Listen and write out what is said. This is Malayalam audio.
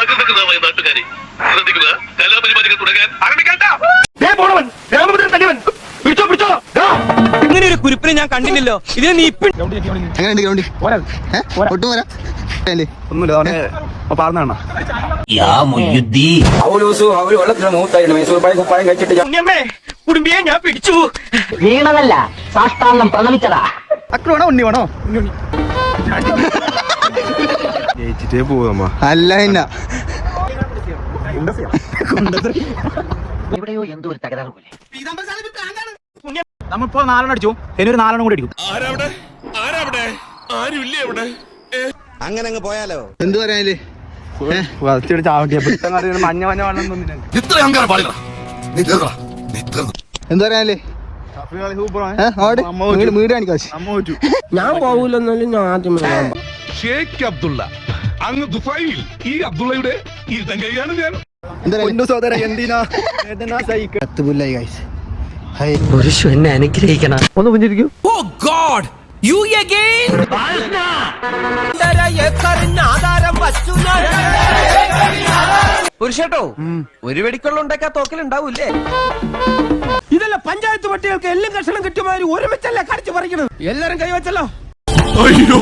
അസംസ്കൃതമായ നാട്ടുകാരെ ശ്രദ്ധിക്കുക. കലാപരിപാടികൾ തുടങ്ങാൻ ഇങ്ങനെ ഒരു കുരിപ്പിനെ ഞാൻ കണ്ടില്ലല്ലോ. ഇതിനെ നീ കുടുംബിയെ ഞാൻ പിടിച്ചു. വീണതല്ല, സാഷ്ടാംഗം പ്രണമിച്ചതാ. അക്രമാണോ ഉണ്ണി വേണോ? ജയിച്ചിട്ടേ പോവാ. അല്ല എവിടെയോ എന്തോ ഒരു തകരാറ് പോലെ. നമ്മളിപ്പോ 4 അടിച്ചു, ഇനി ഒരു 4 കൂടി അടിക്കും. അങ്ങനെ അങ്ങ് പോയാലോ? എന്ത് പറയാല് മഞ്ഞ മഞ്ഞ വെള്ളം എന്ത് പറയാല്? ഞാൻ പോകൂലെന്നാലും ഞാൻ ആദ്യമേ ഷേഖ് അബ്ദുള്ള അങ്ങ് ദുബായിൽ ഈ അബ്ദുള്ളയുടെ കൈയാണ് ഞാൻ. എന്നെ അനുഗ്രഹിക്കണം. ഒന്ന് പുഞ്ചിരിക്കും. പുരുഷേട്ടോ, ഒരു വെടിക്കൊള്ള ഉണ്ടാക്കാ തോക്കലുണ്ടാവൂലേ? ഇതല്ല പഞ്ചായത്ത് പട്ടികൾക്ക് എല്ലാം കഷണം കിട്ടുമാതിരി ഒരുമിച്ചല്ല കടിച്ചു പറിക്കണത്. എല്ലാരും കൈവച്ചല്ലോ. അയ്യോ